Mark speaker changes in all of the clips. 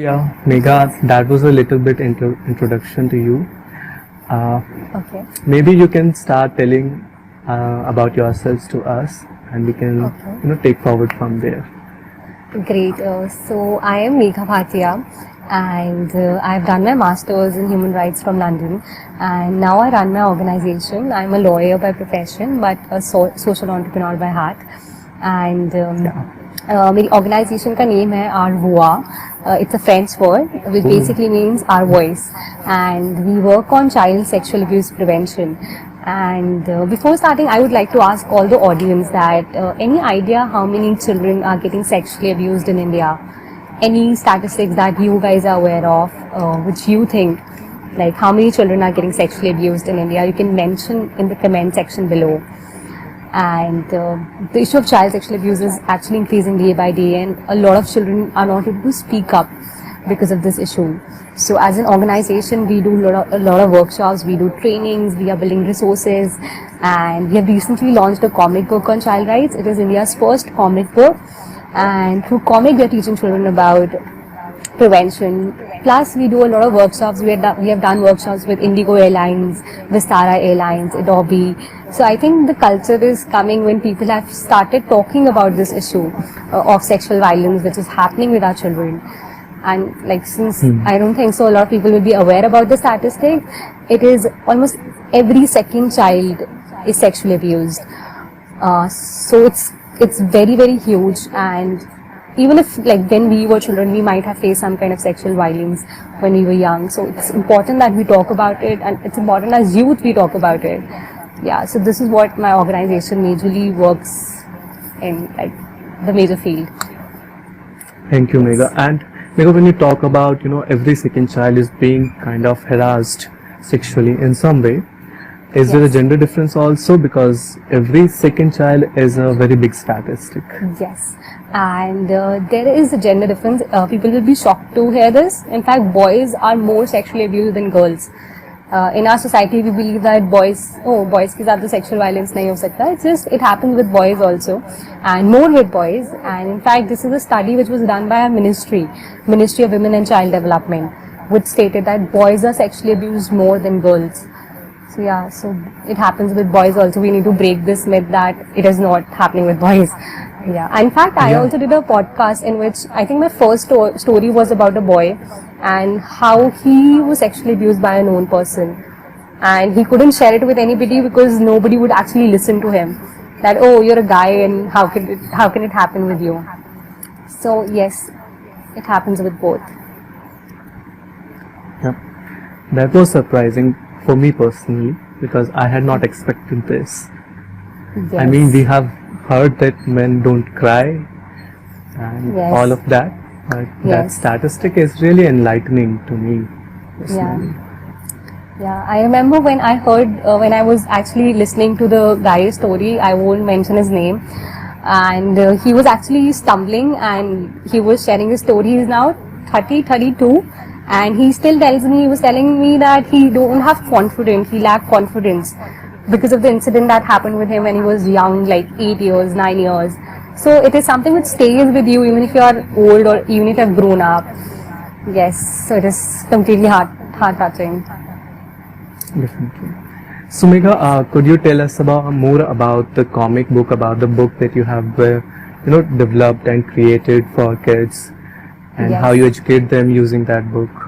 Speaker 1: Yeah, Megha, that was a little bit introduction to you. Uh,
Speaker 2: Okay.
Speaker 1: Maybe you can start telling about yourselves to us, and we can,
Speaker 2: Okay.
Speaker 1: take forward from there.
Speaker 2: Great. So I am Megha Bhatia, and I've done my masters in human rights from London, and now I run my organization. I'm a lawyer by profession, but a social entrepreneur by heart. And
Speaker 1: Yeah.
Speaker 2: मेरी organization का name है Our Voix. It's a French word which
Speaker 1: Oh.
Speaker 2: basically means our voice, and we work on child sexual abuse prevention. And before starting, I would like to ask all the audience that any idea how many children are getting sexually abused in India? Any statistics that you guys are aware of, which you think, like how many children are getting sexually abused in India? You can mention in the comment section below. And the issue of child sexual abuse is actually increasing day by day, and a lot of children are not able to speak up because of this issue. So as an organization, we do a lot of workshops, we do trainings, we are building resources, and we have recently launched a comic book on child rights. It is India's first comic book, and through comic we are teaching children about prevention. Plus, we do a lot of workshops. We have done workshops with Indigo Airlines, Vistara Airlines, Adobe. So I think the culture is coming when people have started talking about this issue of sexual violence, which is happening with our children. And like since I don't think so, a lot of people will be aware about the statistic. It is almost every second child is sexually abused. So it's very huge, and even if like when we were children we might have faced some kind of sexual violence when we were young, so it's important that we talk about it, and it's important as youth we talk about it. Yeah, so this is what my organization majorly works in, like the major field.
Speaker 1: Thank you, Megha. And Megha, when you talk about, every second child is being kind of harassed sexually in some way, is there a
Speaker 2: Yes.
Speaker 1: gender difference also? Because every second child is a very big statistic.
Speaker 2: Yes, and there is a gender difference. People will be shocked to hear this. In fact, boys are more sexually abused than girls. In our society, we believe that boys के साथ तो sexual violence नहीं हो सकता. It's just it happens with boys also, and more with boys. And in fact, this is a study which was done by our Ministry of Women and Child Development, which stated that boys are sexually abused more than girls. So yeah, so it happens with boys also. We need to break this myth that it is not happening with boys. Yeah, in fact, I
Speaker 1: Yeah.
Speaker 2: also did a podcast in which I think my first story was about a boy and how he was sexually abused by a known person, and he couldn't share it with anybody because nobody would actually listen to him. That, oh, you're a guy and how can it happen with you? So yes, it happens with both.
Speaker 1: Yeah. That was surprising for me personally because I had not expected this.
Speaker 2: Yes.
Speaker 1: I mean, we have heard that men don't cry and
Speaker 2: Yes.
Speaker 1: all of that, but that
Speaker 2: Yes.
Speaker 1: statistic is really enlightening to me personally.
Speaker 2: Yeah, I remember when I heard, when I was actually listening to the guy's story, I won't mention his name, and he was actually stumbling and he was sharing his story. He's now 30, 32, and he still he was telling me that he don't have confidence, he lacked confidence because of the incident that happened with him when he was young, like 8 years, 9 years. So it is something which stays with you even if you are old or even if you have grown up. Yes, so it is completely heart touching.
Speaker 1: Definitely. So Megha, could you tell us more about the comic book, about the book that you have, developed and created for kids, and how
Speaker 2: Yes.
Speaker 1: you educate them using that book?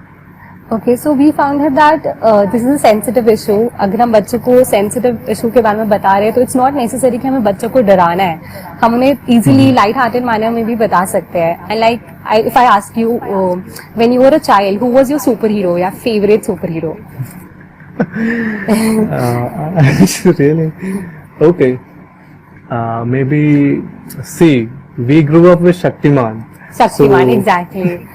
Speaker 2: Okay, so we found out that this is a sensitive issue. अगर हम बच्चे को sensitive issue के बारे में बता रहे हैं तो it's not necessary कि हमें बच्चों को डराना है. हम उन्हें easily light hearted manner में भी बता सकते हैं. And like if I ask you, when you were a child, who was your superhero या favorite superhero?
Speaker 1: Really? Okay. Maybe, see, we grew up with Shaktiman.
Speaker 2: Shaktiman,
Speaker 1: So-
Speaker 2: exactly.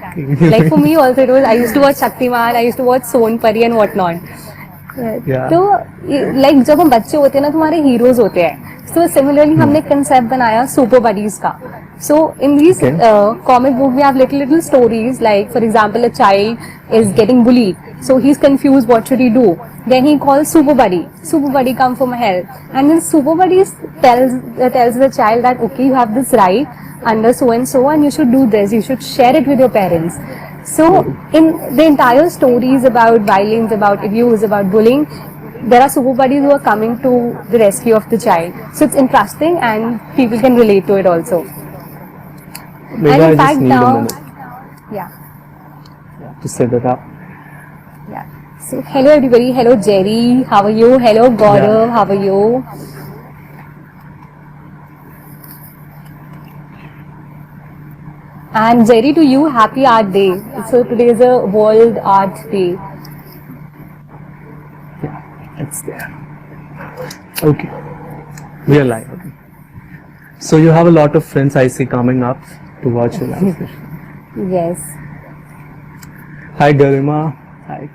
Speaker 2: Like for me also, I used to watch Shaktiman, I used to watch Sonpari and whatnot.
Speaker 1: Yeah.
Speaker 2: तो like जब हम बच्चे होते हैं ना तो हमारे heroes होते हैं. सो सिमिलरली हमने कंसेप्ट बनाया सुपर बडीज का. So in these
Speaker 1: Okay.
Speaker 2: comic book we have little stories, like for example a child is getting bullied, so he's confused what should he do. Then he calls super buddy come for my help, and then super buddy tells the child that okay, you have this right under so and so and you should do this, you should share it with your parents. So in the entire stories about violence, about abuse, about bullying, there are super buddies who are coming to the rescue of the child. So it's interesting and people can relate to it also.
Speaker 1: Maybe
Speaker 2: And
Speaker 1: I
Speaker 2: in
Speaker 1: just
Speaker 2: fact
Speaker 1: need a
Speaker 2: now,
Speaker 1: minute
Speaker 2: yeah,
Speaker 1: to set it up.
Speaker 2: yeah. So hello everybody, hello Jerry, how are you? Hello Gaurav,
Speaker 1: Yeah.
Speaker 2: how are you? And Jerry, to you, happy Art Day. So today is a World Art Day.
Speaker 1: It's there. Okay. We are live. Okay. So you have a lot of friends I see coming up to watch your live session.
Speaker 2: Yes.
Speaker 1: Hi Garima. Hi.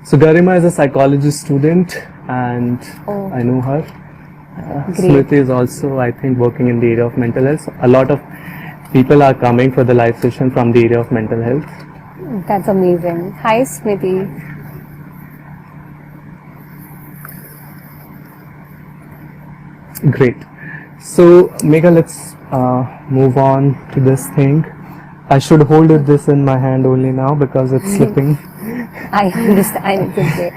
Speaker 1: So Garima is a psychology student and
Speaker 2: Oh.
Speaker 1: I know her.
Speaker 2: Great.
Speaker 1: Smriti is also, I think, working in the area of mental health. A lot of people are coming for the live session from the area of mental health.
Speaker 2: That's amazing. Hi, Smriti.
Speaker 1: Great. So Megha, let's move on to this thing. I should hold this in my hand only now because it's slipping.
Speaker 2: I understand. It's okay.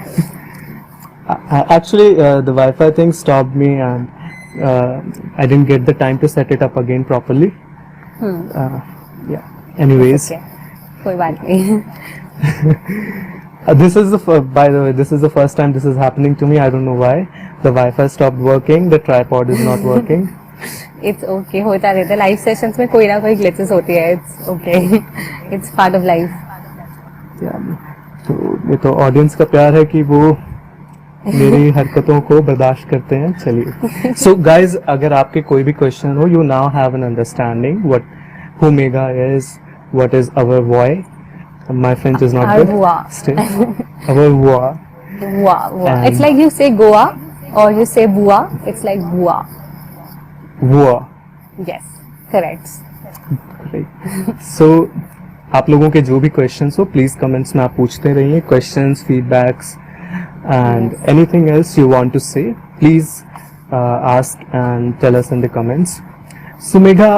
Speaker 1: Actually, the Wi-Fi thing stopped me, and I didn't get the time to set it up again properly. Yeah. Anyways,
Speaker 2: Okay. कोई बात नहीं.
Speaker 1: this is by the way, this is the first time this is happening to me. I don't know why. The Wi-Fi stopped working. The tripod is not working.
Speaker 2: It's okay. होता रहता है. Live sessions में कोई ना कोई glitches होती है. It's okay. It's part of life.
Speaker 1: Yeah. तो ये तो ऑडियंस का प्यार है कि वो मेरी हरकतों को बर्दाश्त करते हैं. चलिए. So guys, अगर आपके कोई भी क्वेश्चन हो, you now have an understanding who Megha is, what is our boy. My French is not
Speaker 2: Our
Speaker 1: good.
Speaker 2: boy.
Speaker 1: Still, our boy.
Speaker 2: Wow.
Speaker 1: And-
Speaker 2: It's like you say Goa or you say Bua. It's like Bua.
Speaker 1: Boy.
Speaker 2: Yes. Correct.
Speaker 1: So आप लोगों के जो भी questions हो please comments में आप पूछते रहिए. Questions, feedbacks and anything else you want to say, please ask and tell us in the comments. So Megha,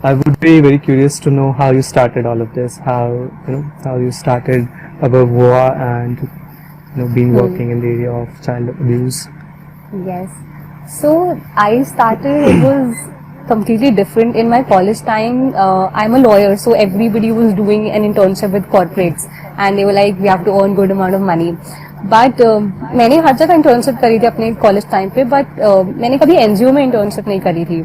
Speaker 1: I would be very curious to know how you started all of this, how you started above WOA and being working in the area of child abuse.
Speaker 2: Yes. So I started, it was completely different in my college time. I'm a lawyer, so everybody was doing an internship with corporates and they were like, we have to earn good amount of money. But मैंने हर जगह internship करी थी अपने college time पे, but मैंने कभी NGO में internship नहीं करी थी.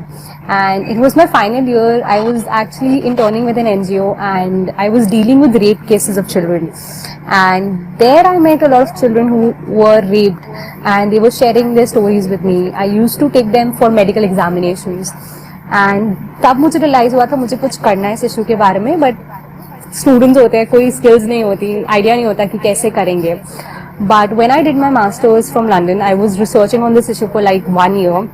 Speaker 2: And it was my final year. I was actually interning with an NGO and I was dealing with rape cases of children. And there I met a lot of children who were raped and they were sharing their stories with me. I used to take them for medical examinations. And तब मुझे realize हुआ था मुझे कुछ करना है इस issue के बारे में, but students होते हैं, कोई skills नहीं होती, idea नहीं होता कि कैसे करेंगे. But when I did my masters from London, I was researching on this issue for like 1 year.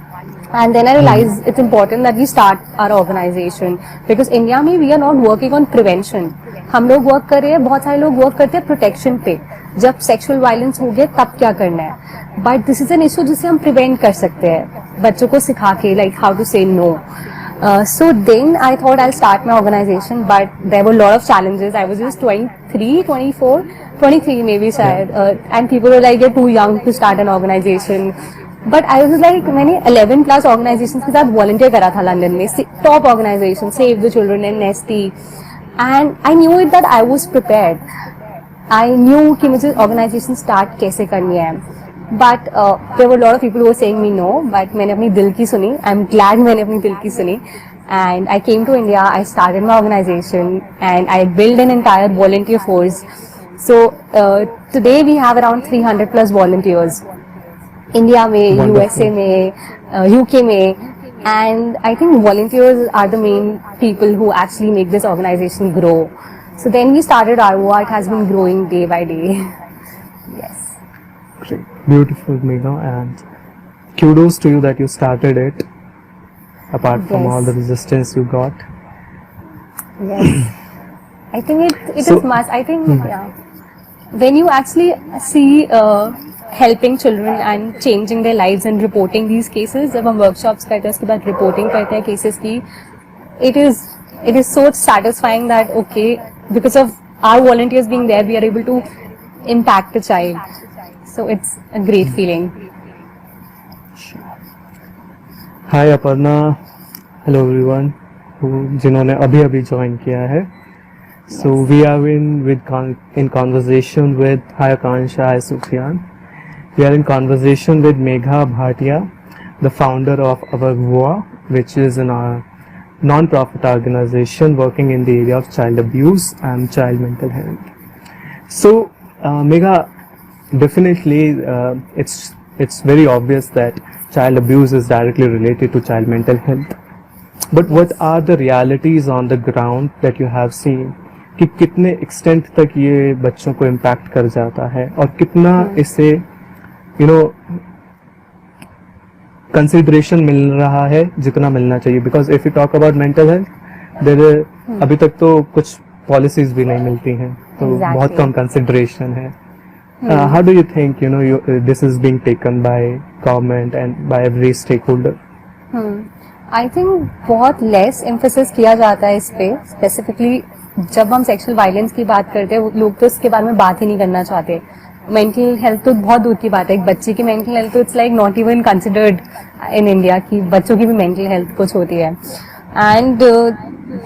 Speaker 2: And then I realized it's important that we start our organization because India में we are not working on prevention. हम लोग work कर रहे हैं, बहुत सारे लोग work करते हैं protection पे. जब sexual violence हो गया तब क्या करना है? But this is an issue जिसे हम prevent कर सकते हैं. बच्चों को सिखा के like how to say no. So then I thought I'll start my organization, but there were a lot of challenges. I was just 23, 24, 23 maybe शायद. And people were like, you're too young to start an organization. But I was like, मैंने 11 plus organizations के साथ volunteer करा था London में, top organization, Save the Children and Nesty. And I knew it that I was prepared. I knew कि मुझे organization start कैसे करनी है. But there were a lot of people who were saying me no, but मैंने अपनी दिल की सुनी. I'm glad मैंने अपनी दिल की सुनी. And I came to India, I started my organization and I built an entire volunteer force. So today we have around 300 plus volunteers. India में,
Speaker 1: Wonderful.
Speaker 2: USA में, UK में. And I think volunteers are the main people who actually make this organization grow. So then we started Arwa. It has been growing day by day. Yes.
Speaker 1: Great. Beautiful, Megha, and kudos to you that you started it apart from
Speaker 2: Yes.
Speaker 1: all the resistance you got.
Speaker 2: Yes. I think it
Speaker 1: So-
Speaker 2: is must. I think yeah. When you actually see helping children and changing their lives and reporting these cases, जब हम workshops करते हैं उसके बाद reporting करते हैं cases की, it is so satisfying that okay, because of our volunteers being there, we are able to impact the child. So it's a great feeling.
Speaker 1: Hi Aparna, hello everyone जिन्होंने अभी अभी ज्वाइन किया है. So we are in conversation with hi Akanksha, hi Sufiyan. We are in conversation with Megha Bhatia, the founder of our वुआ, which is a non-profit organization working in the area of child abuse and child mental health. So, Megha, definitely it's very obvious that child abuse is directly related to child mental health. But what are the realities on the ground that you have seen? कि कितने extent तक ये बच्चों को impact कर जाता है और कितना इससे consideration मिल रहा है जितना मिलना चाहिए. Because if you talk about mental health, अभी तक तो कुछ policies भी नहीं मिलती हैं, तो बहुत कम consideration है. How do you think this is being taken by government and by every stakeholder?
Speaker 2: I think बहुत लेस एम्फेसिस किया जाता है इस पे. स्पेसिफिकली जब हम सेक्सुअल वायलेंस की बात करते हैं, लोग तो इसके बारे में बात ही नहीं करना चाहते. मेंटल हेल्थ तो बहुत दूर की बात है. एक बच्चे की मेंटल हेल्थ तो it's like not even considered in India कि बच्चों की भी मेंटल हेल्थ कुछ होती है. एंड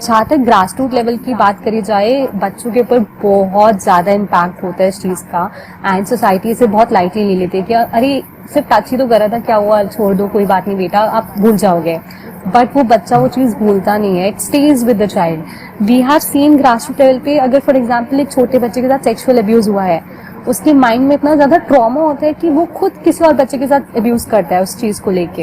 Speaker 2: जहाँ तक ग्रास रूट लेवल की बात करी जाए, बच्चों के ऊपर बहुत ज़्यादा इम्पैक्ट होता है इस चीज़ का. एंड सोसाइटी इसे बहुत लाइटली ले लेते हैं कि अरे सिर्फ टच ही तो करा था, क्या हुआ, छोड़ दो, कोई बात नहीं बेटा, आप भूल जाओगे. बट वो बच्चा वो चीज़ भूलता नहीं है. It stays with the child. We have seen grass root level पे, अगर फॉर एग्जाम्पल एक छोटे बच्चे के साथ सेक्सुअल अब्यूज़ हुआ है, उसके माइंड में इतना ज़्यादा ट्रॉमा होता है कि वो खुद किसी और बच्चे के साथ अब्यूज़ करता है उस चीज़ को लेके.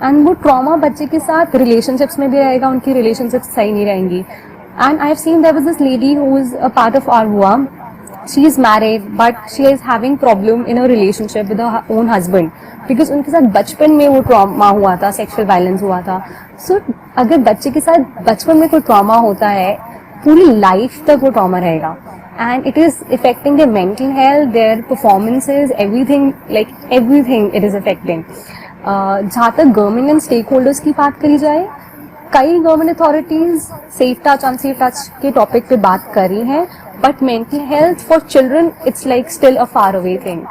Speaker 2: एंड वो ट्रॉमा बच्चे के साथ रिलेशनशिप्स में भी रहेगा, उनकी रिलेशनशिप्स सही नहीं रहेंगी. And I have seen there was this lady who is a part of our हुआ. She is married but she is having problem in a relationship with her own husband, because उनके साथ बचपन में वो trauma हुआ था, sexual violence हुआ था. सो अगर बच्चे के साथ बचपन में कोई ट्रॉमा होता है, पूरी लाइफ तक वो ट्रॉमा रहेगा. And it is affecting their mental health, their performances, everything, like everything it is affecting. जहाँ तक गवर्नमेंट एंड स्टेक होल्डर्स की बात करी जाए, कई government authorities safe touch unsafe touch के टॉपिक पे बात कर रही हैं, but mental health for children it's like still a far away thing.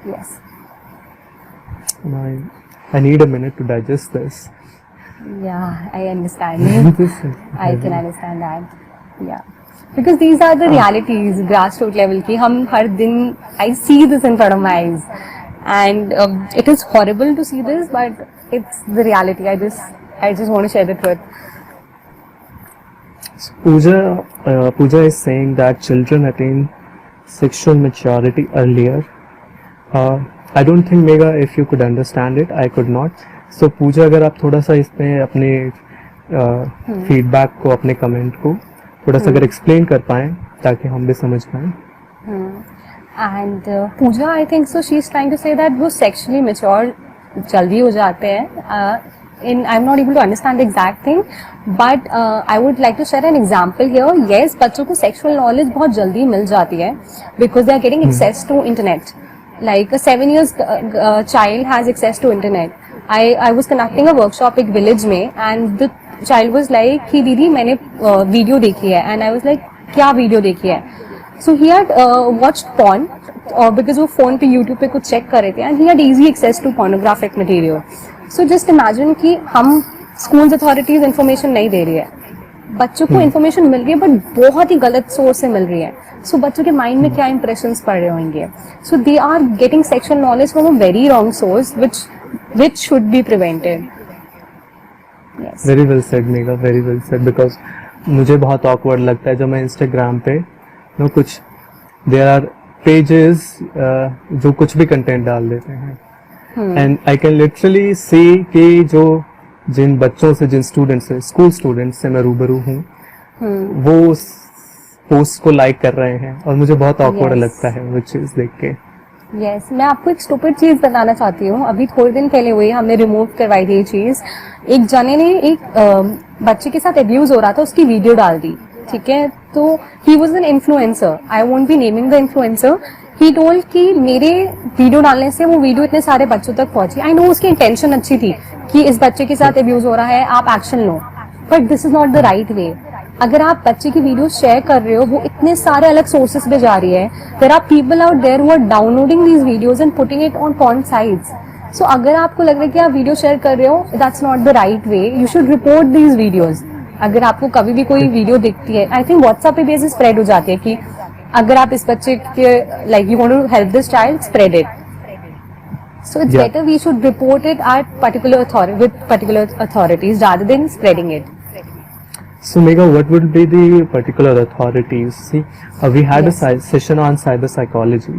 Speaker 2: Yes.
Speaker 1: I need a minute to digest this.
Speaker 2: Yeah, I understand. I can understand that. Yeah. Because these are the realities, grassroots level की. हम हर दिन, I see this in front of my eyes. And it is horrible to see this, but it's the reality. I just want to share the truth.
Speaker 1: Pooja is saying that children attain sexual maturity earlier. I don't think, Megha, if you could understand it, I could not. So पूजा, अगर आप थोड़ा सा इसमें अपने feedback को, अपने comment को थोड़ा सा अगर एक्सप्लेन कर पाएं ताकि हम भी समझ पाएं.
Speaker 2: And Pooja, I think so she is trying to say that वो सेक्सुअली मैच्योर जल्दी हो जाते हैं. In I am not able to understand the exact thing, but I would like to share an example here. Yes, बच्चों को sexual knowledge बहुत जल्दी मिल जाती है because they are getting access to internet. Like a 7 years child has access to internet. I was conducting a workshop एक village में, and the child was like कि दीदी मैंने वीडियो देखी है. And I was like क्या video देखी है? So he had watched porn because वो फोन पे YouTube पे कुछ चेक कर रहे थे, and he had easy access to pornographic material. So just imagine कि हम schools authorities information नहीं दे रही है, बच्चों को इन्फॉर्मेशन मिल रही है बट बहुत ही गलत सोर्स से मिल रही है. सो बच्चों के माइंड में क्या इंप्रेशंस पड़ रहे होंगे. So they are getting sexual knowledge from a very wrong source which should be prevented. Yes.
Speaker 1: Very well said, Megha, very well said. Because मुझे बहुत awkward लगता है जब मैं Instagram पे कुछ there are pages जो कुछ भी कंटेंट डाल देते हैं, and I can literally see कि जो जिन बच्चों से, जिन स्टूडेंट्स से, स्कूल स्टूडेंट्स से मैं रूबरू हूँ, वो पोस्ट को लाइक कर रहे हैं और मुझे बहुत ऑकवर्ड लगता है वो चीज देख के.
Speaker 2: यस, मैं आपको एक स्टूपिड चीज बताना चाहती हूँ. अभी थोड़े दिन पहले हुई, हमने रिमूव करवाई थी ये चीज. एक जने ने एक बच्चे के साथ अब्यूज हो रहा था, उसकी वीडियो डाल दी. ठीक है, तो he was an influencer. I won't be naming the influencer. He told कि मेरे वीडियो डालने से वो वीडियो इतने सारे बच्चों तक पहुंची. आई नो उसकी इंटेंशन अच्छी थी कि इस बच्चे के साथ अब्यूज हो रहा है, आप action low. But this is not the right वे. अगर आप बच्चे की वीडियो शेयर कर रहे हो, वो इतने सारे अलग सोर्सेस पे जा रही है. There are people out there who are downloading these videos and putting it on porn sites. So अगर आपको लग रहा है कि आप वीडियो शेयर कर रहे हो, that's not the right way. You should report these videos. अगर आपको कभी भी कोई वीडियो दिखती है, आई थिंक व्हाट्सएप पे बेसिस स्प्रेड हो जाती है कि अगर आप इस बच्चे के like you want to help this child, spread it. So it's
Speaker 1: Yeah.
Speaker 2: better we should report it at particular authorities rather than spreading it.
Speaker 1: So Megha, what would be the particular authorities? See, we had
Speaker 2: Yes.
Speaker 1: a session on cyber psychology,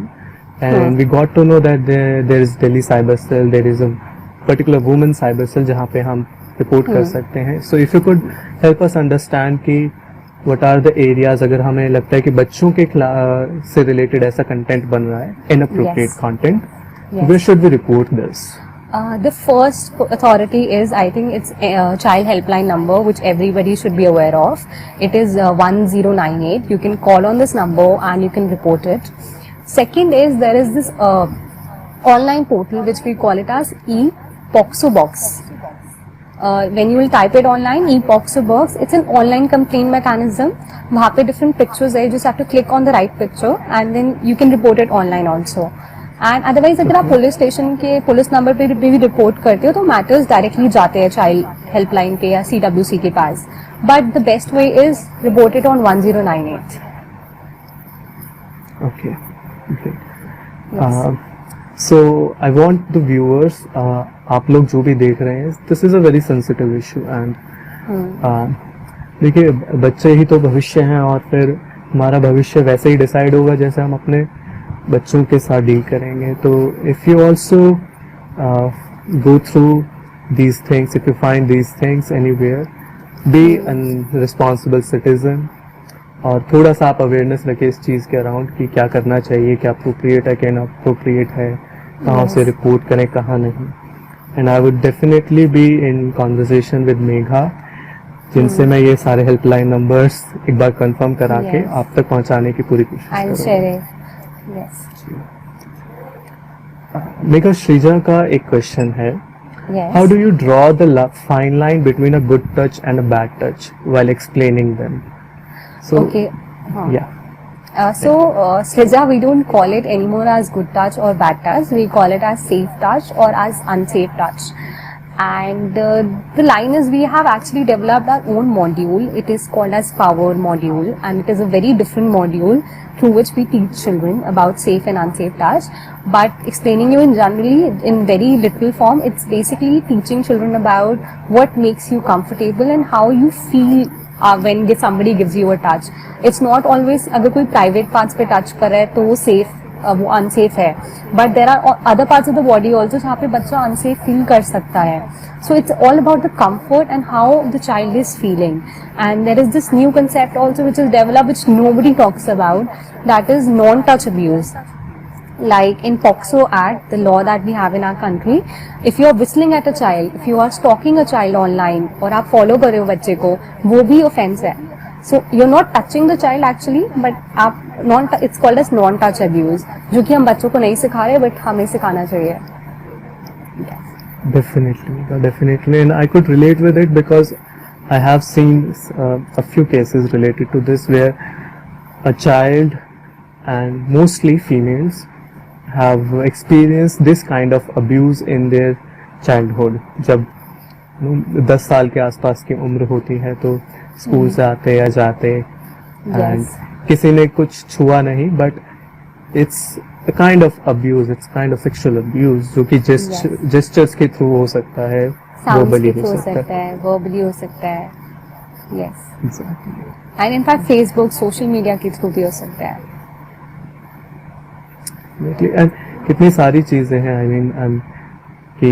Speaker 1: and we got to know that there is Delhi Cyber Cell, there is a particular women cyber cell जहाँ पे हम report कर सकते हैं. So if you could help us understand कि what are the areas, अगर हमें लगता है कि बच्चों के से related ऐसा content बन रहा है, inappropriate
Speaker 2: Yes.
Speaker 1: content,
Speaker 2: Yes.
Speaker 1: where should we report this?
Speaker 2: The first authority is, I think it's child helpline number, which everybody should be aware of. It is 1098. You can call on this number and you can report it. Second is there is this online portal which we call it as e-Poxo box. When you will type it online, e-Poxo box, it's an online complaint mechanism. वहाँ पे different pictures है, you just have to click on the right picture and then you can report it online also. And otherwise अगर आप police station के police number पे भी report करते हो तो मैटर्स डायरेक्टली जाते हैं चाइल्ड हेल्पलाइन पे या CWC के पास. But the best way is report it on 1098.
Speaker 1: Okay, great. So I want the viewers, आप लोग जो भी देख रहे हैं, this is a very sensitive issue and देखिए बच्चे ही तो भविष्य हैं और फिर हमारा भविष्य वैसे ही डिसाइड होगा जैसे हम अपने बच्चों के साथ डील करेंगे. तो if you also go through these things, if you find these things anywhere, be an responsible citizen और थोड़ा सा आप अवेयरनेस रखें इस चीज़ के अराउंड कि क्या करना चाहिए, क्या अप्रोप्रिएट है, क्या इनअप्रोप्रिएट है, कहाँ से रिपोर्ट करें, कहाँ नहीं. And I would definitely be in conversation with Megha, जिनसे मैं ये सारे हेल्पलाइन नंबर्स एक बार कंफर्म करा के
Speaker 2: Yes.
Speaker 1: आप तक पहुंचाने की पूरी कोशिश
Speaker 2: आई विल
Speaker 1: करूंगा.
Speaker 2: Share it. Yes.
Speaker 1: Megha, Shrija का एक क्वेश्चन है.
Speaker 2: Yes.
Speaker 1: How do you draw the fine line between a good touch and a bad touch while explaining them? So,
Speaker 2: okay.
Speaker 1: yeah.
Speaker 2: So, Srija, we don't call it anymore as good touch or bad touch. We call it as safe touch or as unsafe touch. And the line is, we have actually developed our own module. It is called as Power module, and it is a very different module through which we teach children about safe and unsafe touch. But explaining you in generally in very little form, it's basically teaching children about what makes you comfortable and how you feel when somebody gives you a touch. It's not always अगर कोई private parts पे touch करे तो वो safe वो unsafe है, but there are other parts of the body also जहाँ पे बच्चा अनसेफ फील कर सकता है. So it's all about the comfort and how the child is feeling. And there is this new concept also which is developed which nobody talks about, that is non touch abuse. Like in POXO Act, the law that we have in our country, if you are whistling at a child, if you are stalking a child online, और आप follow कर रहे हो बच्चे को, वो भी offense है. So you're not touching the child actually, but आप it's called as non-touch abuse, जो कि हम बच्चों को नहीं सिखा रहे, but हमें सिखाना चाहिए.
Speaker 1: Definitely, and I could relate with it because I have seen a few cases related to this where a child, and mostly females, have experienced this kind of abuse in their childhood. जब 10 साल के आसपास की उम्र होती है तो school से आते या जाते एंड किसी ने कुछ छुआ नहीं, but it's a kind of abuse, it's kind of sexual abuse जो कि gestures के थ्रू हो सकता है, verbally हो सकता है,
Speaker 2: verbally हो सकता है. Yes.
Speaker 1: Exactly.
Speaker 2: And in fact Facebook, social media के थ्रू भी हो सकता है.
Speaker 1: एंड कितनी सारी चीज़ें हैं, आई मीन कि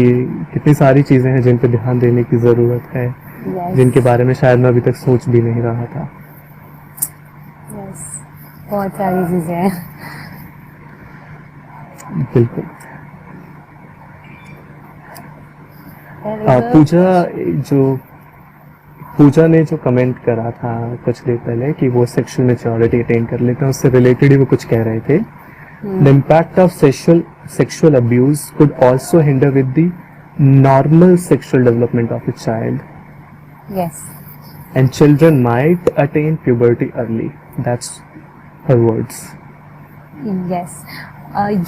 Speaker 1: कितनी सारी चीज़ें हैं जिन पे ध्यान देने की ज़रूरत है, जिनके बारे में शायद मैं अभी तक सोच भी नहीं रहा था.
Speaker 2: बहुत सारी चीज़ें हैं.
Speaker 1: बिल्कुल. पूजा ने जो कमेंट करा था कुछ देर पहले कि वो सेक्सुअल मैच्योरिटी अटेन कर लेते हैं, उससे रिलेटेड ही वो कुछ कह रहे थे. The impact of sexual abuse could also hinder with the normal sexual development of a child.
Speaker 2: Yes.
Speaker 1: and children might attain puberty early. That's her words.
Speaker 2: Yes.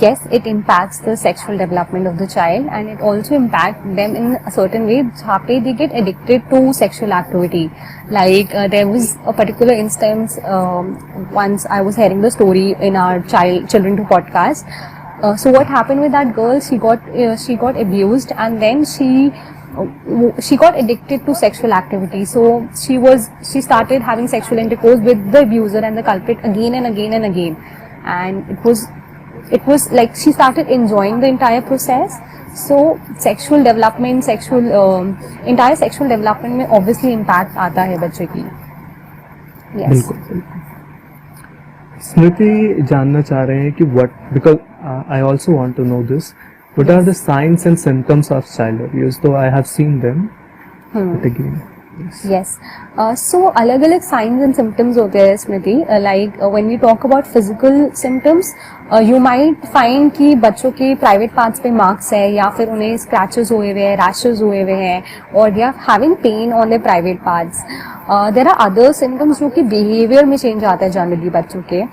Speaker 2: Yes, it impacts the sexual development of the child, and it also impacts them in a certain way. जहाँ पे they get addicted to sexual activity. Like there was a particular instance. Once I was hearing the story in our children to podcast. So what happened with that girl? She got abused, and then she got addicted to sexual activity. So she started having sexual intercourse with the abuser and the culprit again and again and again, and it was like she started enjoying the entire process. So sexual development, entire sexual development में obviously impact आता है बच्चे की. Yes.
Speaker 1: बिल्कुल बिल्कुल. स्मृति जानना चाह रहे हैं कि because I also want to know this, what are the signs and symptoms of child abuse? Though I have seen them, but again.
Speaker 2: Yes. So अलग अलग signs and symptoms होते हैं स्मृति. Like when we talk about physical symptoms, you might find कि बच्चों के private parts पे marks है, या फिर उन्हें scratches हुए हुए हैं, rashes हुए हुए हैं, और they are having pain on their private parts. There are other symptoms जो कि behavior में change आता है generally बच्चों के.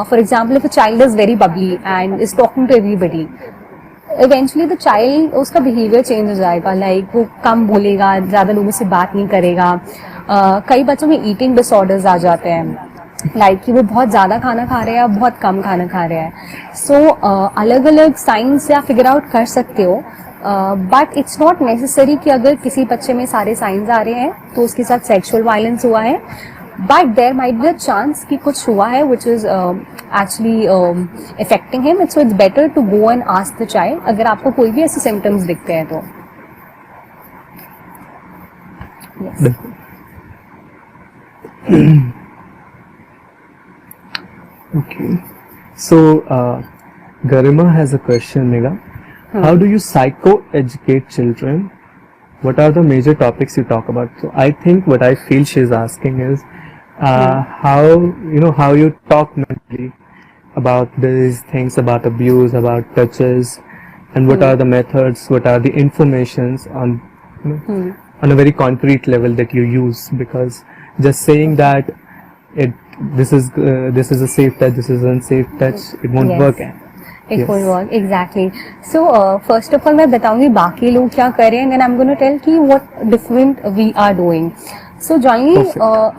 Speaker 2: For example, if a child is very bubbly and is talking to everybody, eventually the child उसका behaviour change हो जाएगा. लाइक वो कम बोलेगा, ज़्यादा लोगों से बात नहीं करेगा. कई बच्चों में ईटिंग डिसऑर्डर्स आ जाते हैं, लाइक कि वो बहुत ज़्यादा खाना खा रहे हैं या बहुत कम खाना खा रहे हैं. सो अलग अलग साइंस या फिगर आउट कर सकते हो, बट इट्स नॉट नेसेसरी कि अगर किसी बच्चे में सारे साइंस आ रहे हैं तो उसके साथ सेक्सुअल वायलेंस हुआ है. But there might be a chance कि कुछ हुआ है which is actually affecting him. So it's better to go and ask the child अगर आपको कोई भी ऐसे symptoms दिखते हैं तो. Yes.
Speaker 1: Okay. So Garima has a question, Megha. How do you psycho-educate children? What are the major topics you talk about? So I think what I feel she's asking is how you talk mentally about these things, about abuse, about touches, and what are the methods, what are the informations on on a very concrete level that you use, because just saying that this is a safe touch, this is an unsafe touch, it won't
Speaker 2: Yes.
Speaker 1: work.
Speaker 2: It will work, exactly. So first of all मैं बताऊंगी बाकी लोग क्या कर रहे हैं, then I'm going to tell कि what different we are doing. So generally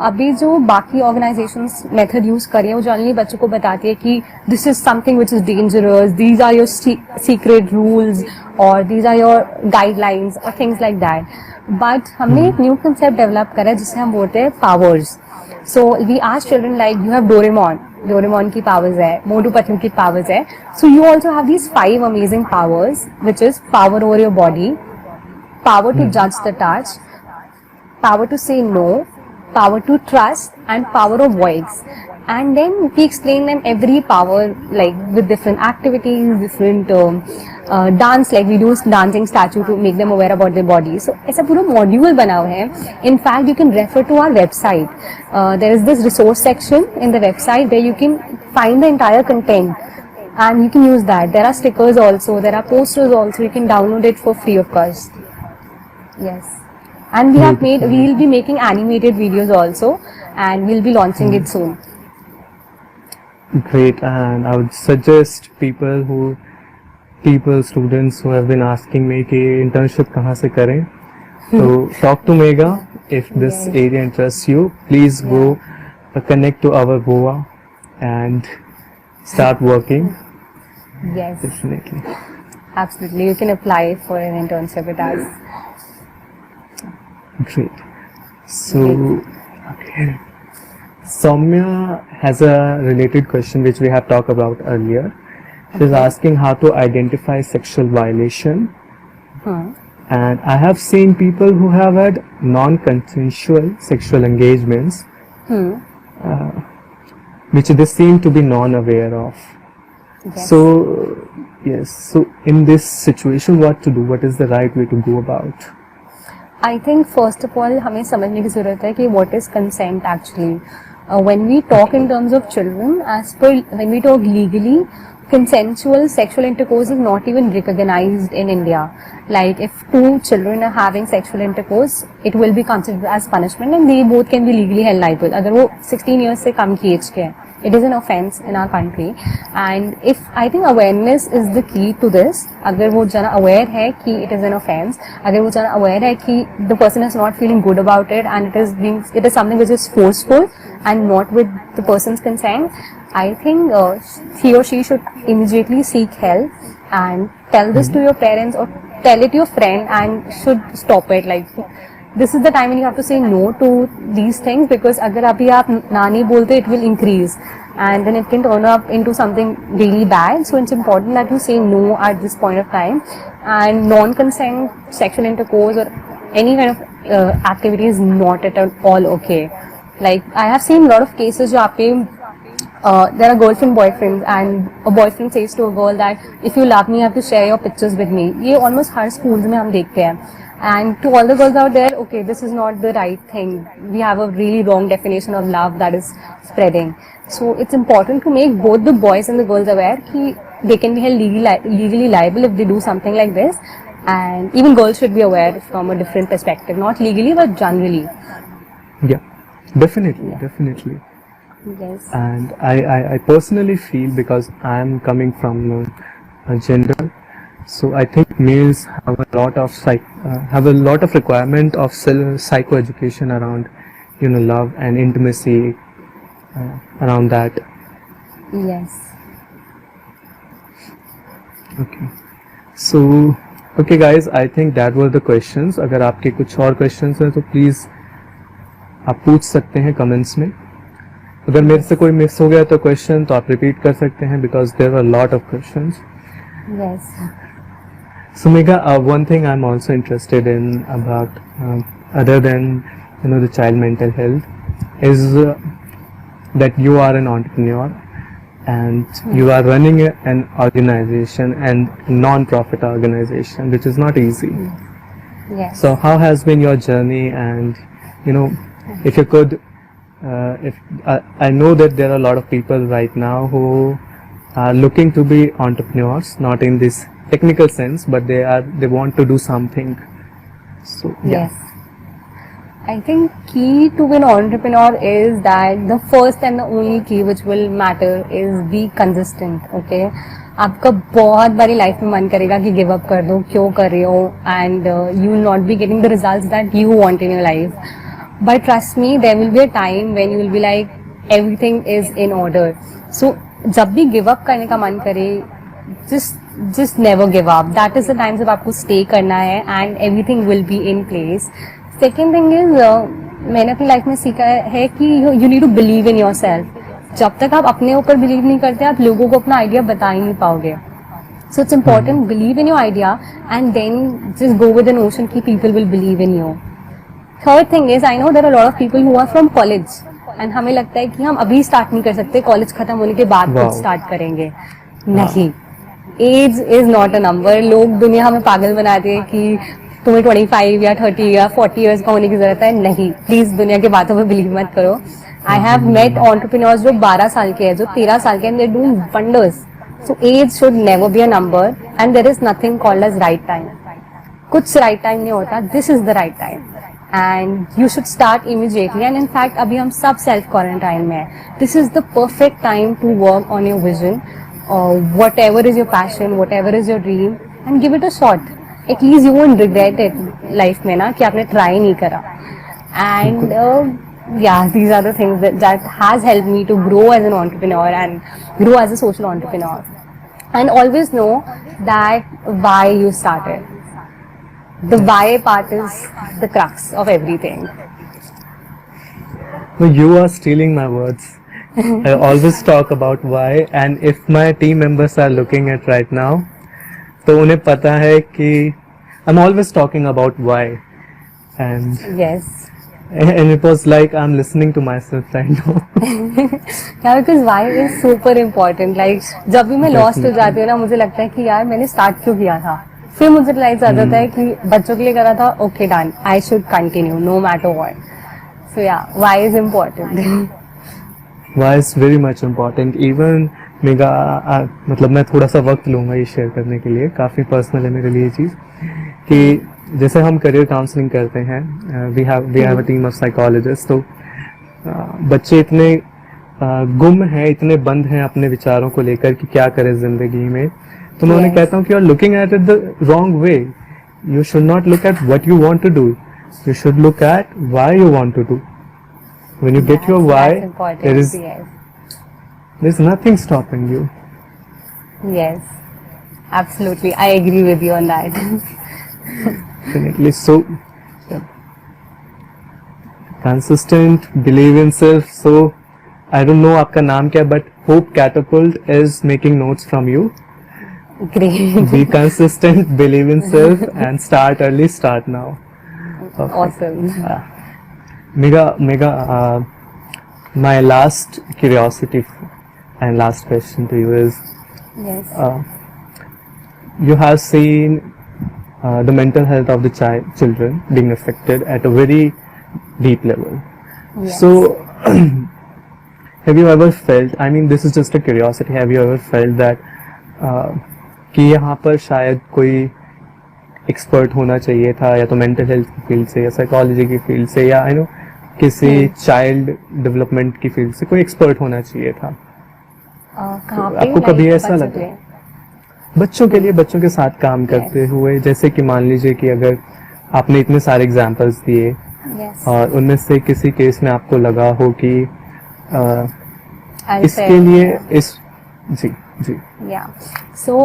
Speaker 2: अभी जो बाकी organizations method use कर रही है वो generally बच्चों को बताती है कि this is something which is dangerous, these are your secret rules, or these are your guidelines or things like that. But हमने एक new concept develop करा है जिसे हम बोलते हैं powers. So we ask children like you have Doraemon की powers है, मोटू पतलू की powers है. So you also have these 5 amazing powers, which is power over your body, power to judge the touch, power to say no, power to trust, and power of voice. And then we explain them every power like with different activities, different dance, like we do dancing statue to make them aware about their body. So ऐसा पूरा module बना हुआ है. In fact, you can refer to our website. There is this resource section in the website where you can find the entire content and you can use that. There are stickers also, there are posters also. You can download it for free of cost. Yes. And we will be making animated videos also, and we'll be launching it soon.
Speaker 1: Great, and I would suggest students who have been asking me कि internship कहाँ से करें, so talk to Megha if this area interests you. Please go connect to our Goa and start working.
Speaker 2: Yes,
Speaker 1: Definitely.
Speaker 2: absolutely. You can apply for an internship with us.
Speaker 1: Great. So, okay. Soumya has a related question which we have talked about earlier. She's asking how to identify sexual violation. And I have seen people who have had non-consensual sexual engagements, which they seem to be non-aware of.
Speaker 2: Yes.
Speaker 1: So, yes. So, in this situation, what to do? What is the right way to go about?
Speaker 2: I think first of all हमें समझने की ज़रूरत है कि what is consent actually. When we talk in terms of children, when we talk legally, consensual sexual intercourse is not even recognized in India. Like if two children are having sexual intercourse, it will be considered as punishment and they both can be legally held liable. अगर वो 16 years से कम की age के हैं, it is an offense in our country. And if I think awareness is the key to this, अगर वो जना aware है कि it is an offense, अगर वो जना aware है कि the person is not feeling good about it and it is something which is forceful and not with the person's consent, I think he or she should immediately seek help and tell this to your parents or tell it to your friend and should stop it. Like this is the time when you have to say no to these things, because अगर अभी आप ना नहीं बोलते, it will increase and then it can turn up into something really bad. So it's important that you say no at this point of time. And non-consent sexual intercourse or any kind of activity is not at all okay. Like I have seen a lot of cases जहाँ पे there are girlfriend boyfriends and a boyfriend says to a girl that if you love me you have to share your pictures with me. ये almost हर schools में हम देखते हैं. And to all the girls out there, okay, this is not the right thing. We have a really wrong definition of love that is spreading. So it's important to make both the boys and the girls aware that they can be held legally liable if they do something like this. And even girls should be aware from a different perspective, not legally but generally.
Speaker 1: Yeah, definitely.
Speaker 2: Yes.
Speaker 1: And I personally feel, because I am coming from a gender, so I think males have a lot of requirement of psychoeducation around, love and intimacy, around that.
Speaker 2: Yes.
Speaker 1: Okay. So, okay guys, I think that were the questions. अगर आपके कुछ और questions हैं तो please आप पूछ सकते हैं comments में. अगर मेरे से कोई मिस हो गया तो question तो आप repeat कर सकते हैं, because there were a lot of questions.
Speaker 2: Yes.
Speaker 1: So Megha, one thing I'm also interested in about, other than the child mental health, is that you are an entrepreneur and you are running an organization and non-profit organization, which is not easy.
Speaker 2: Yes.
Speaker 1: So how has been your journey? And if you could, if I know that there are a lot of people right now who are looking to be entrepreneurs, not in this technical sense, but they want to do something. So yeah.
Speaker 2: Yes. I think key to being an entrepreneur is that the first and the only key which will matter is be consistent. Okay. आपका बहुत बारी life में मन करेगा कि give up कर दो, क्यों कर रहे हो, and you will not be getting the results that you want in your life. But trust me, there will be a time when you will be like everything is in order. So जब भी give up करने का मन करे, just never give up. That is the time जब आपको stay करना है and everything will be in place. Second thing is, मैंने अपनी लाइफ में सीखा है कि you need to believe in yourself. जब तक आप अपने ऊपर बिलीव नहीं करते, आप लोगों को अपना आइडिया बता ही नहीं पाओगे. So it's important, believe in your idea and then just go with the notion कि people will believe in you. Third thing is, I know there are a lot of people who are from college and हमें लगता है कि हम अभी start नहीं कर सकते, कॉलेज खत्म होने के बाद कुछ स्टार्ट करेंगे. नहीं, age is not a number. लोग दुनिया हमें पागल बनाते हैं कि तुम्हें 25 या 30 या 40 इयर्स का होने की जरूरत है. नहीं, प्लीज दुनिया की बातों पे बिलीव मत करो. आई हैव मेट एंटरप्रेन्योर्स जो 12 साल के हैं, जो 13 साल के हैं, they doing wonders. So age should never be a number and there is nothing called age right time. कुछ राइट टाइम नहीं होता, this is the right time and you should start immediately. And in fact अभी हम सब self quarantine में हैं. This is the perfect time to work on your vision, whatever is your passion, whatever is your dream, and give it a shot. At least you won't regret it life में ना कि आपने try नहीं करा. And yeah, these are the things that has helped me to grow as an entrepreneur and grow as a social entrepreneur. And always know that why you started. The why part is the crux of everything.
Speaker 1: No, you are stealing my words. I always talk about why, and if my team members are looking at right now, तो उन्हें पता है कि I'm always talking about why, and
Speaker 2: Yes.
Speaker 1: and it was like I'm listening to myself right now.
Speaker 2: Yeah, because why is super important. Like जब भी मैं lost हो जाती हूँ ना, मुझे लगता है कि यार मैंने start क्यों किया था. फिर मुझे रियलाइज आ जाता है कि बच्चों के लिए करा था, okay done, I should continue no matter what. So yeah, why is important.
Speaker 1: Why is very much important. Even मेगा मतलब मैं थोड़ा सा वक्त लूँगा ये शेयर करने के लिए, काफ़ी पर्सनल है मेरे लिए ये चीज़ कि जैसे हम करियर काउंसलिंग करते हैं, we have a team of psychologist, तो बच्चे इतने गुम हैं, इतने बंद हैं अपने विचारों को लेकर कि क्या करें ज़िंदगी में, तो मैं उन्हें
Speaker 2: Yes.
Speaker 1: कहता हूँ कि you are looking at it the wrong way. You should not look at what you want to do. You should look at why you want to do. When you get your why,
Speaker 2: That's important.
Speaker 1: there is
Speaker 2: Yes.
Speaker 1: there's nothing stopping you.
Speaker 2: Yes. Absolutely. I agree with you on that.
Speaker 1: Definitely. So yeah. Consistent, believe in self. So I don't know आपका नाम क्या, but Hope Catapult is making notes from you.
Speaker 2: Great.
Speaker 1: Be consistent, believe in self, and start early. Start now.
Speaker 2: Awesome.
Speaker 1: Mega, my last curiosity and last question to you is,
Speaker 2: Yes.
Speaker 1: you have seen the mental health of the children being affected at a very deep level.
Speaker 2: Yes.
Speaker 1: So, have you ever felt, I mean this is just a curiosity, have you ever felt that कि यहाँ पर शायद कोई expert होना चाहिए था, या तो मेंटल हेल्थ की फील्ड से, या साइकोलॉजी की फील्ड से, या आई नो किसी चाइल्ड डेवलपमेंट की फील्ड से कोई एक्सपर्ट होना चाहिए था?
Speaker 2: कहाँ पे?
Speaker 1: आपको कभी ऐसा
Speaker 2: बच्चों
Speaker 1: लगा?
Speaker 2: के?
Speaker 1: बच्चों के लिए, बच्चों के साथ काम करते हुए, जैसे कि मान लीजिए कि अगर आपने इतने सारे एग्जांपल्स दिए
Speaker 2: Yes.
Speaker 1: और उनमें से किसी केस में आपको लगा हो कि
Speaker 2: I'll
Speaker 1: इसके
Speaker 2: say-
Speaker 1: लिए इस जी जी
Speaker 2: या सो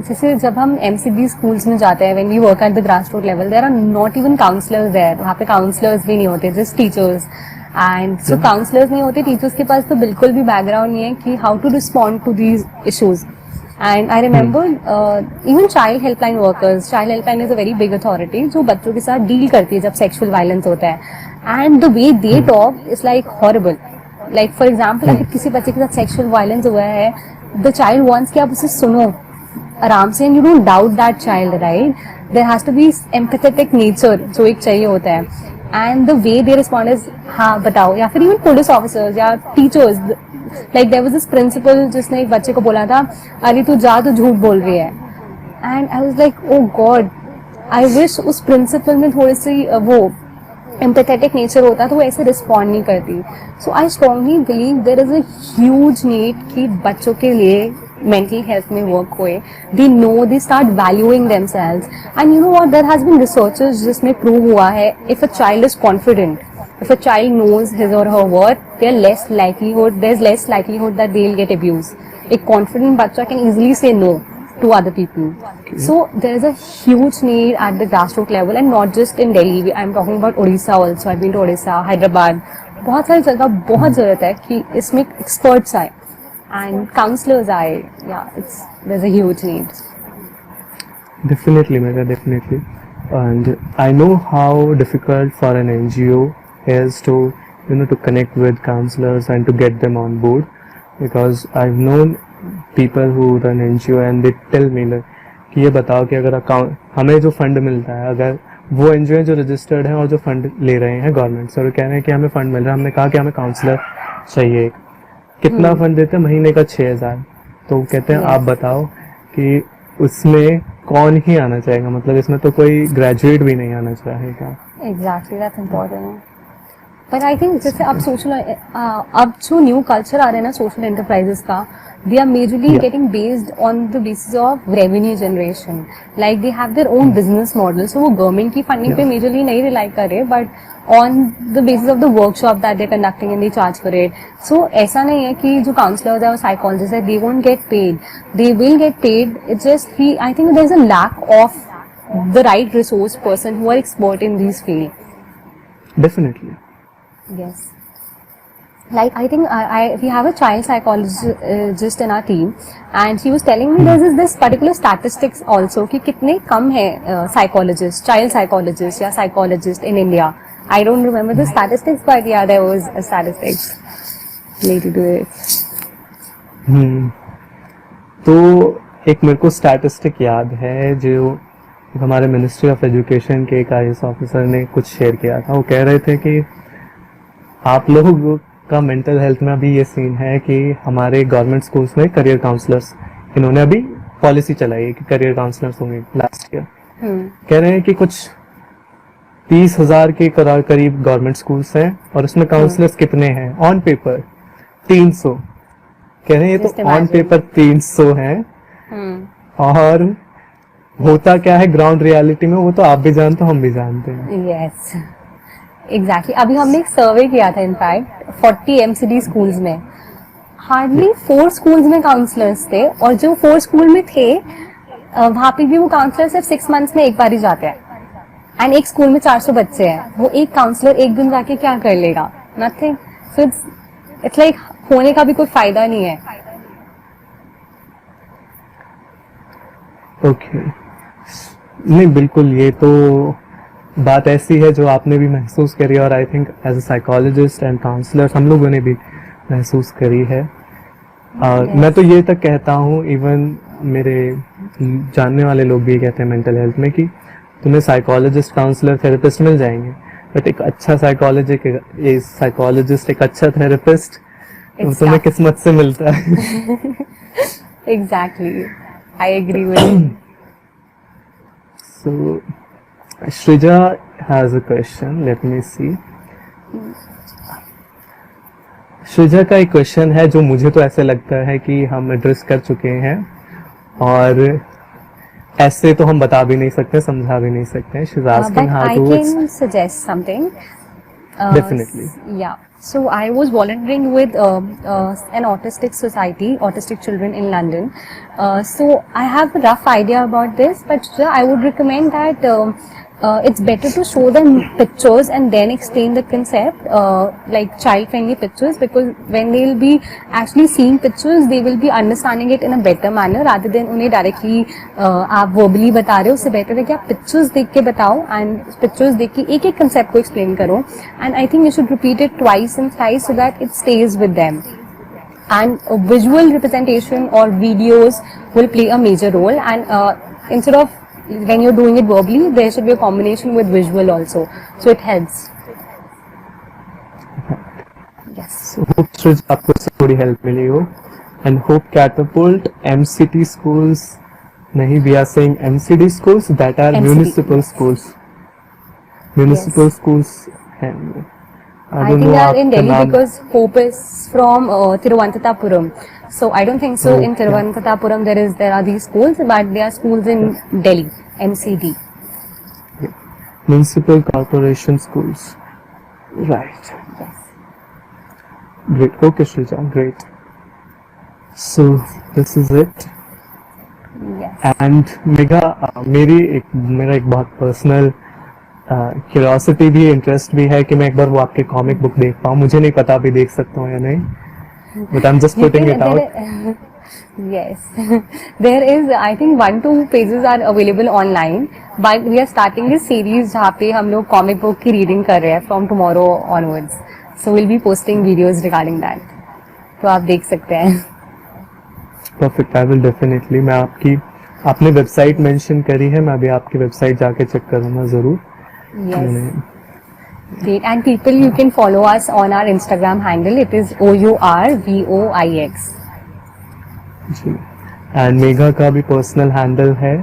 Speaker 2: जैसे जब हम MCB स्कूल्स में जाते हैं, when we work at the grass root level, there are not even counsellors there. वहाँ पे काउंसलर्स भी नहीं होते, just teachers. And so counsellors नहीं होते, टीचर्स के पास तो बिल्कुल भी बैकग्राउंड नहीं है कि how to respond to these issues. And I remember even child helpline workers, child helpline is a very big authority जो बच्चों के साथ डील करती है जब सेक्सुअल वायलेंस होता है. And the way they talk is like horrible. Like for example, अगर किसी बच्चे के साथ सेक्सुअल वायलेंस हुआ है, द चाइल्ड वांट्स कि आप उसे सुनो आराम से, and you don't doubt that child, right? There has to be empathetic nature जो एक चाहिए होता है. And the way they respond is हाँ बताओ. या फिर इवन पुलिस ऑफिसर्स या teachers, like there was this principal जिसने एक बच्चे को बोला था, अरे तू जा, तू झूठ बोल रही है. And I was like oh God, I wish उस प्रिंसिपल में थोड़ी सी वो एम्पैथेटिक नेचर होता तो वो ऐसे रिस्पॉन्ड नहीं करती. So I strongly believe there is a huge need कि बच्चों के लिए मेंटल हेल्थ में वर्क हुए. They know, they start valuing themselves. And you know what, there has been researches जिसमें प्रूव हुआ है, if a child is confident, if a child knows his or her worth, there's less likelihood that they'll get abused. A confident bachcha can easily say no to other people. So there is a huge need at the grassroots level, and not just in Delhi. I'm talking about Odisha also. I've been to Odisha, Hyderabad. बहुत सारी जगह बहुत जरूरत है कि इसमें experts आए and counselors आए. Yeah, there's a huge need.
Speaker 1: Definitely, Mega, definitely. And I know how difficult for an NGO is to, you know, to connect with counselors and to get them on board, because I've known people who run NGO and they tell me like कि ये बताओ कि अगर account हमें जो fund मिलता है, अगर वो NGO जो रजिस्टर्ड है और जो फंड ले रहे हैं गवर्नमेंट से और कह रहे हैं कि हमें फंड मिल रहा है, हमने कहा कि हमें काउंसलर चाहिए, कितना फंड देते हैं? महीने का 6,000. तो कहते हैं आप बताओ कि उसमें कौन ही आना चाहेगा, मतलब इसमें तो कोई ग्रेजुएट भी नहीं आना चाहेगा.
Speaker 2: Exactly, that's important. But I think जैसे अब सोशल अब जो न्यू कल्चर आ रहा है ना सोशल एंटरप्राइजेस का, they are majorly
Speaker 1: Yeah.
Speaker 2: Getting based on the basis of revenue generation. Like they have their own business model. So वो government की फंडिंग पे
Speaker 1: Yeah.
Speaker 2: मेजरली नहीं रिलाई कर रहे, but on the basis of the workshop that they conducting and they charge for it. So ऐसा नहीं है कि जो काउंसलर्स है और साइकोलॉजिस्ट है, they won't get paid, they will get paid. It's just he, I think there is a lack of the right resource person who are expert in this field.
Speaker 1: Definitely.
Speaker 2: Yes. Like I think we have a child psychologist in our team, and she was telling me there's this particular statistics also कि कितने कम है psychologists, child psychologists या psychologist in India. I don't remember the statistics, but yeah, there was a statistics related to it.
Speaker 1: तो एक मेरे को statistic याद है जो हमारे मिनिस्ट्री ऑफ एजुकेशन के एक IAS ऑफिसर ने कुछ शेयर किया था. वो कह रहे थे कि आप लोग का मेंटल हेल्थ में अभी ये सीन है कि हमारे गवर्नमेंट स्कूल्स में करियर काउंसलर्स, इन्होंने अभी पॉलिसी चलाई है कि करियर काउंसलर्स होंगे लास्ट ईयर। कह रहे हैं कि कुछ 30,000 के करीब गवर्नमेंट स्कूल्स हैं और उसमें काउंसलर्स कितने हैं ऑन पेपर? 300। कह रहे हैं ये
Speaker 2: Just
Speaker 1: तो ऑन
Speaker 2: imagine.
Speaker 1: पेपर 300 हैं, और होता क्या है ग्राउंड रियलिटी में वो तो आप भी जानते हो, हम भी जानते हैं।
Speaker 2: Yes exactly. अभी हमने एक सर्वे किया था इनफैक्ट 40 एमसीडी स्कूल्स में, हार्डली 4 स्कूल्स में काउंसलर्स थे, और जो 4 स्कूल में थे वहां पे भी वो काउंसलर सिर्फ 6 मंथ्स में एक बार ही जाते हैं। एंड एक स्कूल में 400 बच्चे हैं, वो एक काउंसलर एक दिन जाके क्या कर लेगा? नथिंग। सो इट्स लाइक होने का भी कोई फायदा नहीं है।
Speaker 1: ओके नहीं बिल्कुल, ये तो बात ऐसी है जो आपने भी महसूस करी, और I think as a psychologist and counsellor हम लोगों ने भी महसूस करी है। मैं तो ये तक कहता हूँ, इवन मेरे जानने वाले लोग भी ये कहते हैं मेंटल हेल्थ में कि तुम्हें साइकोलॉजिस्ट, काउंसलर, थेरेपिस्ट मिल जाएंगे, बट एक अच्छा साइकोलॉजिस्ट, एक अच्छा थेरेपिस्ट तुम्हें किस्मत से मिलता है।
Speaker 2: Exactly, I agree with.
Speaker 1: So, Shrija has a question. Let me see. Shrija का एक क्वेश्चन है जो मुझे तो ऐसे लगता है कि हम एड्रेस कर चुके हैं, और ऐसे तो हम बता भी नहीं सकते, समझा भी नहीं सकते। She's asking how
Speaker 2: I
Speaker 1: to.
Speaker 2: can suggest something.
Speaker 1: Definitely.
Speaker 2: Yeah. So I was volunteering with an autistic society, autistic children in London. So I have a rough idea about this, but I would recommend that it's better to show them pictures and then explain the concept, like child-friendly pictures, because when they'll be actually seeing pictures, they will be understanding it in a better manner rather than उन्हें directly आप verbally बता रहे हो। उससे better है कि आप pictures देख के बताओ, and pictures देख के एक एक concept को explain करो, and I think you should repeat it twice and thrice so that it stays with them. And visual representation or videos will play a major role, and instead of when you're doing it verbally, there should be a combination with visual also, so it helps. Yes.
Speaker 1: So hope Shrija आपको इससे थोड़ी help मिली हो, and hope Catapult MCT schools, नहीं, we are saying MCD schools, that are
Speaker 2: MCD,
Speaker 1: municipal
Speaker 2: yes.
Speaker 1: schools. Municipal schools हैं।
Speaker 2: I
Speaker 1: don't
Speaker 2: think
Speaker 1: know
Speaker 2: they are in
Speaker 1: आपका
Speaker 2: Delhi
Speaker 1: नाम-
Speaker 2: because Hope is from Thiruvananthapuram. So I don't think so. In
Speaker 1: Okay.
Speaker 2: Thiruvananthapuram there are these schools, but there are schools in Delhi, MCD.
Speaker 1: Municipal corporation schools. Right.
Speaker 2: Yes.
Speaker 1: Great. Okay, Shrija. Great. So this is it.
Speaker 2: Yes.
Speaker 1: And मेरा एक बहुत personal curiosity भी, interest भी है कि मैं एक बार वो आपके कॉमिक बुक देख पाऊँ। मुझे नहीं पता अभी देख सकता हूँ या नहीं, but I am just putting it out.
Speaker 2: Yes, there is. I think 1-2 pages are available online, but we are starting this series जहाँ पे हम लोग comic book की reading कर रहे हैं from tomorrow onwards. So we'll be posting videos regarding that. तो आप देख सकते हैं।
Speaker 1: Perfect, I will definitely. मैं आपने वेबसाइट मेंशन करी है, मैं अभी आपकी वेबसाइट जाके चेक करूँगा ज़रूर।
Speaker 2: Yes. Great. And people, you can follow us on our Instagram handle. It is OURVOIX.
Speaker 1: जी, एंड मेघा का भी पर्सनल हैंडल है,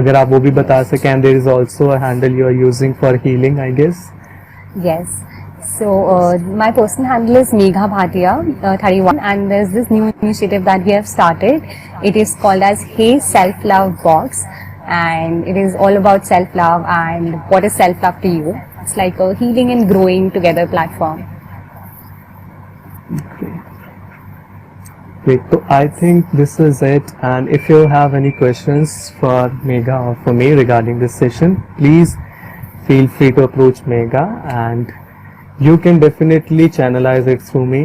Speaker 1: अगर आप वो भी बता सकें। And there is also a handle you are using for healing, I guess.
Speaker 2: Yes. So my personal handle is Megha Bhatia 31, and there's this new initiative that we have started. It is called as Hey Self Love Box, and it is all about self love and what is self love to you. It's like a healing and growing together platform.
Speaker 1: Great. So I think this is it. And if you have any questions for Megha or for me regarding this session, please feel free to approach Megha, and you can definitely channelize it through me.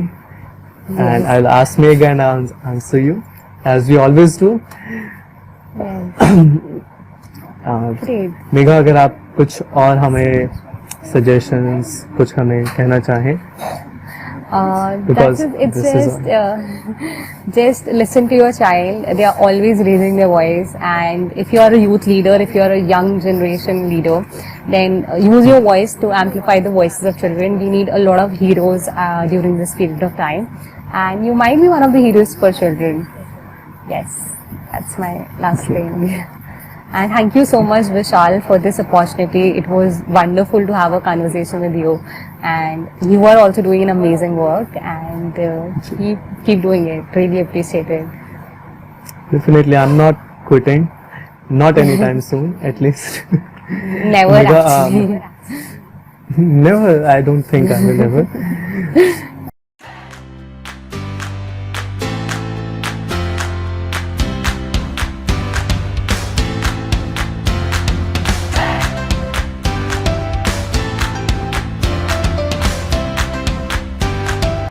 Speaker 1: And I'll ask Megha and I'll answer you, as we always do.
Speaker 2: Yes. Great.
Speaker 1: Megha, अगर आप कुछ और हमें suggestions, कुछ हमें कहना चाहें। Because
Speaker 2: it's
Speaker 1: this is
Speaker 2: just listen to your child. They are always raising their voice, and if you are a youth leader, if you are a young generation leader, then use your voice to amplify the voices of children. We need a lot of heroes during this period of time, and you might be one of the heroes for children. Yes, that's my last thing. And thank you so much, Vishal, for this opportunity. It was wonderful to have a conversation with you. And you are also doing an amazing work, and keep doing it. Really appreciate it.
Speaker 1: definitely, I'm not quitting. Not anytime soon, at least.
Speaker 2: Never
Speaker 1: Omega,
Speaker 2: actually.
Speaker 1: never, I don't think I will ever.